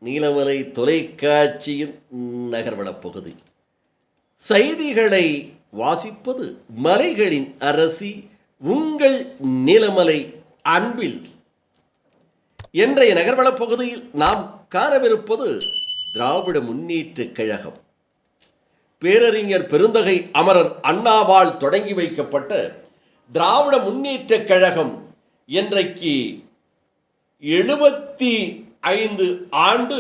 நீலமலை தொலைக்காட்சியின் நகர்வளப் பகுதி. செய்திகளை வாசிப்பது மலைகளின் அரசி உங்கள் நீலமலை அன்பில். இன்றைய நகர்வளப் பகுதியில் நாம் காணவிருப்பது திராவிட முன்னேற்றக் கழகம். பேரறிஞர் பெருந்தகை அமரர் அண்ணாவால் தொடங்கி வைக்கப்பட்ட திராவிட முன்னேற்றக் கழகம் இன்றைக்கு 75 ஆண்டு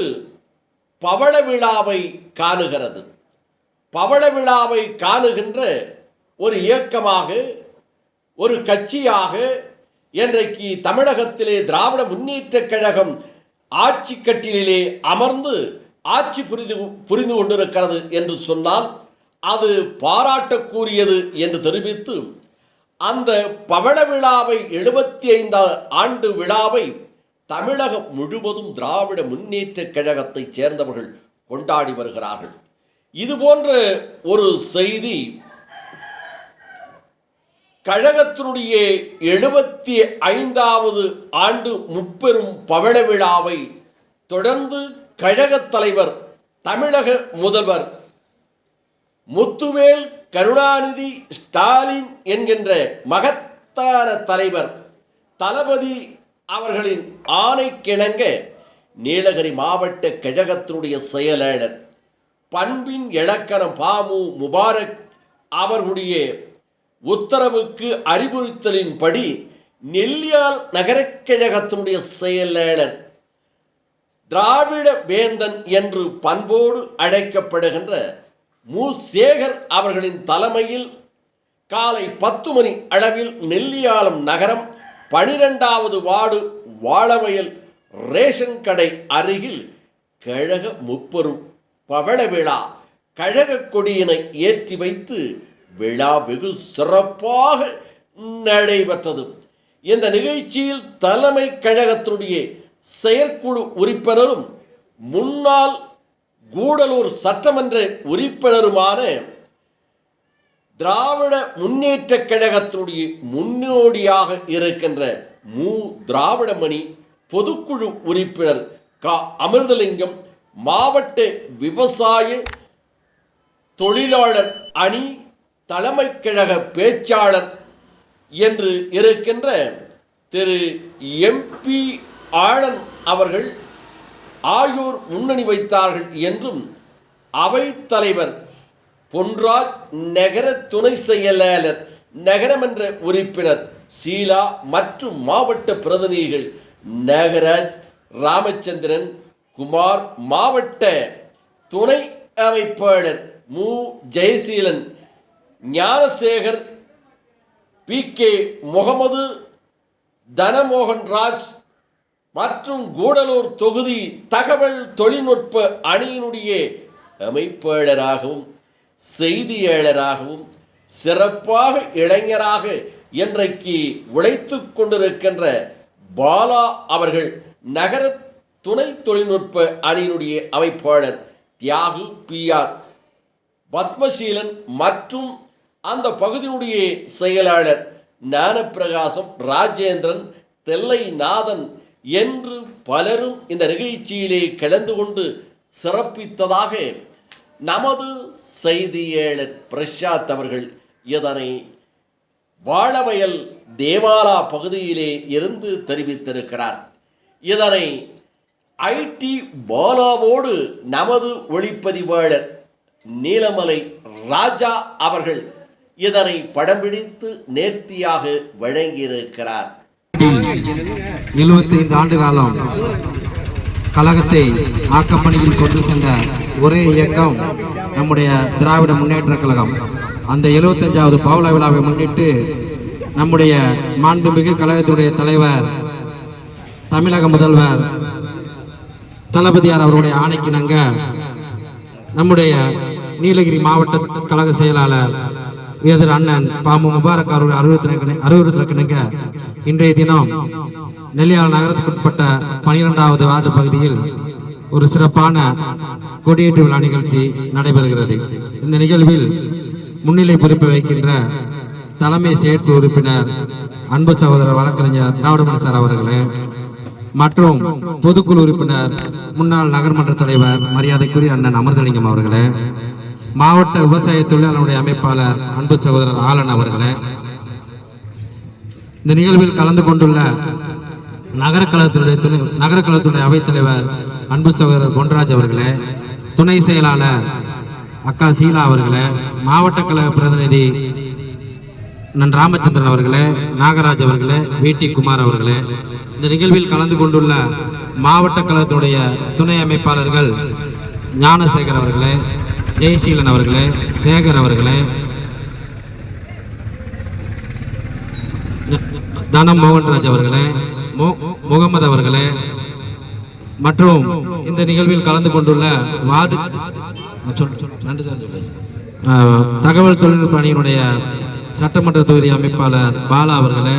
பவள விழாவை காணுகிறது. பவள விழாவை காணுகின்ற ஒரு இயக்கமாக, ஒரு கட்சியாக இன்றைக்கு தமிழகத்திலே திராவிட முன்னேற்றக் கழகம் ஆட்சி கட்டிலே அமர்ந்து ஆட்சி புரிந்து கொண்டிருக்கிறது என்று சொன்னால் அது பாராட்டக்கூடியது என்று தெரிவித்து, அந்த பவள விழாவை 75 ஆண்டு விழாவை தமிழகம் முழுவதும் திராவிட முன்னேற்றக் கழகத்தைச் சேர்ந்தவர்கள் கொண்டாடி வருகிறார்கள். இதுபோன்ற ஒரு செய்தி கழகத்தினுடைய 75வது ஆண்டு முப்பெரும் பவள விழாவை தொடர்ந்து கழகத் தலைவர், தமிழக முதல்வர் முத்துவேல் கருணாநிதி ஸ்டாலின் என்கின்ற மகத்தான தலைவர் தளபதி அவர்களின் ஆணைக்கிணங்க நீலகிரி மாவட்ட கழகத்தினுடைய செயலாளர் பண்பின் இலக்கணம் பாமு முபாரக் அவர்களுடைய உத்தரவுக்கு அறிவுறுத்தலின்படி நெல்லியால் நகரக் கழகத்தினுடைய செயலாளர் திராவிட வேந்தன் என்று பண்போடு அழைக்கப்படுகின்ற மு. சேகர் அவர்களின் தலைமையில் காலை 10 மணி அளவில் நெல்லியாலம் நகரம் 12வது வார்டு வாழவயல் ரேஷன் கடை அருகில் கழக முப்பெரும் பவள விழா கழக கொடியினை ஏற்றி வைத்து விழா வெகு சிறப்பாக நடைபெற்றது. இந்த நிகழ்ச்சியில் தலைமை கழகத்தினுடைய செயற்குழு உறுப்பினரும் முன்னாள் கூடலூர் சட்டமன்ற உறுப்பினருமான திராவிட முன்னேற்றக் கழகத்தினுடைய முன்னோடியாக இருக்கின்ற மு. திராவிடமணி பொதுக்குழு உறுப்பினர் க. அமிர்தலிங்கம், மாவட்ட விவசாய தொழிலாளர் அணி தலைமை கழக பேச்சாளர் என்று இருக்கின்ற திரு MP ஆனந்த் அவர்கள் ஆகியோர் முன்னணி வைத்தார்கள் என்றும் அவைத்தலைவர் பொன்ராஜ், நகர துணை செயலாளர், நகரமன்ற உறுப்பினர் ஷீலா மற்றும் மாவட்ட பிரதிநிதிகள் நாகராஜ், ராமச்சந்திரன், குமார், மாவட்ட துணை அமைப்பாளர் மு. ஜெயசீலன், ஞானசேகர், PK முகமது, தனமோகன்ராஜ் மற்றும் கூடலூர் தொகுதி தகவல் தொழில்நுட்ப அணியினுடைய அமைப்பாளராகவும் செய்தியாளராகவும் சிறப்பாக இளைஞராக இன்றைக்கு உழைத்து கொண்டிருக்கின்ற பாலா அவர்கள், நகர துணை தொழில்நுட்ப அணியினுடைய அமைப்பாளர் தியாகு, PR பத்மசீலன் மற்றும் அந்த பகுதியினுடைய செயலாளர் ஞானப்பிரகாசம், ராஜேந்திரன், தெல்லைநாதன் என்று பலரும் இந்த நிகழ்ச்சியிலே கலந்து கொண்டு சிறப்பித்ததாக நமது செய்தியாளர் பிரசாத் அவர்கள் இதனை வாழவயல் தேவாலா பகுதியிலே இருந்து தெரிவித்திருக்கிறார். இதனை IT பாலாவோடு நமது ஒளிப்பதிவாளர் நீலமலை ராஜா அவர்கள் இதனை படம் பிடித்து நேர்த்தியாக வழங்கியிருக்கிறார். 75 ஆண்டு காலம் கழகத்தை ஆக்கப்பணியில் கொண்டு சென்ற ஒரே இயக்கம் நம்முடைய திராவிட முன்னேற்ற கழகம். அந்த 75வது பவள விழாவை முன்னிட்டு நம்முடைய மாண்புமிகு கழகத்துடைய தலைவர், தமிழக முதல்வர் தளபதியார் அவருடைய ஆணைக்கிணங்க நம்முடைய நீலகிரி மாவட்ட கழக செயலாளர் உயர் அண்ணன் பாமு முபாரக் அவருடைய அறிவுறுத்தலுக்கிணங்க இன்றைய தினம் நெல்லியால் நகரத்துக்குட்பட்ட 12வது வார்டு பகுதியில் ஒரு சிறப்பான கொடியேற்று விழா நிகழ்ச்சி நடைபெறுகிறது. இந்த நிகழ்வில் முன்னிலை பொறுப்பு வைக்கின்ற தலைமை செயற்குழு உறுப்பினர் அன்பு சகோதரர் வழக்கறிஞர் திராவிடமணி சார் அவர்களே, மற்றும் பொதுக்குழு உறுப்பினர் முன்னாள் நகர்மன்ற தலைவர் மரியாதைக்குரிய அண்ணன் அமிர்தலிங்கம் அவர்களே, மாவட்ட விவசாய தொழிலாளருடைய அமைப்பாளர் அன்பு சகோதரர் ஆலன் அவர்களே, இந்த நிகழ்வில் கலந்து கொண்டுள்ள நகரக்கழகத்துடைய அவைத்தலைவர் அன்பு சகோதரர் பொன்ராஜ் அவர்களே, துணை செயலாளர் அக்கா சீலா அவர்களே, மாவட்ட கழக பிரதிநிதி நன் ராமச்சந்திரன் அவர்களே, நாகராஜ் அவர்களே, வி.டி. குமார் அவர்களே, இந்த நிகழ்வில் கலந்து கொண்டுள்ள மாவட்ட கழகத்துடைய துணை அமைப்பாளர்கள் ஞானசேகர் அவர்களே, ஜெயசீலன் அவர்களே, சேகர் அவர்களே, தனம் மோகன்ராஜ் அவர்களே, முகமது அவர்களே மற்றும் இந்த நிகழ்வில் கலந்து கொண்டுள்ள வார்டு தகவல் தொழில்நுட்ப அணியினுடைய சட்டமன்ற தொகுதி அமைப்பாளர் பாலா அவர்களே,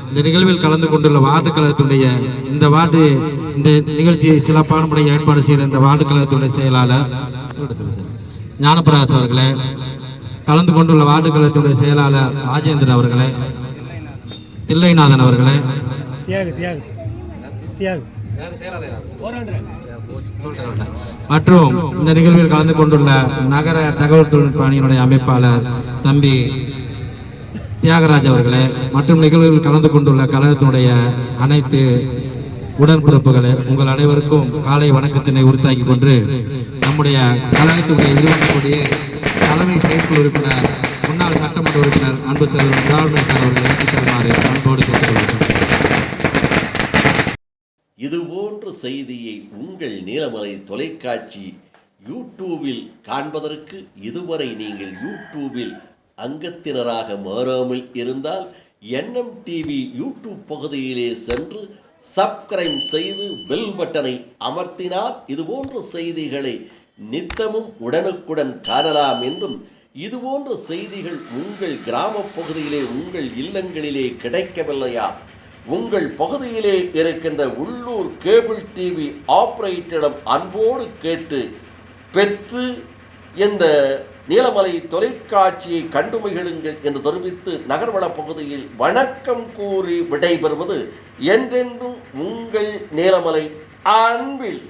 இந்த நிகழ்வில் கலந்து கொண்டுள்ள வார்டு கழகத்துடைய இந்த நிகழ்ச்சியை சிறப்பான முறையில் ஏற்பாடு செய்த இந்த வார்டு கழகத்துடைய செயலாளர் ஞானபிரகாஷ் அவர்களே, கலந்து கொண்டுள்ள வார்டு கழகத்துடைய செயலாளர் ராஜேந்திரன் அவர்களே, தில்லைநாதன் அவர்களே மற்றும் இந்த நிகழ்வில் கலந்து கொண்டுள்ள நகர தகவல் தொழில்நுட்ப அணியினுடைய அமைப்பாளர் தம்பி தியாகராஜ் அவர்களே மற்றும் நிகழ்வில் கலந்து கொண்டுள்ள கழகத்தினுடைய அனைத்து உடன்பிறப்புகளே, உங்கள் அனைவருக்கும் காலை வணக்கத்தினை உறுத்தாக்கி கொண்டு நம்முடைய கழகத்தினுடைய 20 கோடி தலைமை செயற்குழு உறுப்பினர் முன்னாள் சட்டமன்ற உறுப்பினர் அன்பு சகோதரர் திராவிட சார் அவர்களை ஏற்றுக் கொள்ளுமாறு அன்போடு கேட்டுக்கொள்கிறேன். இதுபோன்ற செய்தியை உங்கள் நீலமலை தொலைக்காட்சி யூடியூபில் காண்பதற்கு இதுவரை நீங்கள் யூடியூபில் அங்கத்தினராக மாறாமல் இருந்தால் என்எம் டிவி யூடியூப் பகுதியிலே சென்று சப்ஸ்கிரைப் செய்து பெல் பட்டனை அமர்த்தினால் இதுபோன்ற செய்திகளை நித்தமும் உடனுக்குடன் காணலாம் என்றும், இதுபோன்ற செய்திகள் உங்கள் கிராம பகுதியிலே உங்கள் இல்லங்களிலே கிடைக்கவில்லையா, உங்கள் பகுதியிலே இருக்கின்ற உள்ளூர் கேபிள் டிவி ஆபரேட்டரிடம் அன்போடு கேட்டு பெற்று இந்த நீலமலை தொலைக்காட்சியை கண்டு மகிழுங்கள் என்று தெரிவித்து நகர்வள பகுதியில் வணக்கம் கூறி விடைபெறுவது என்றென்றும் உங்கள் நீலமலை அன்பில்.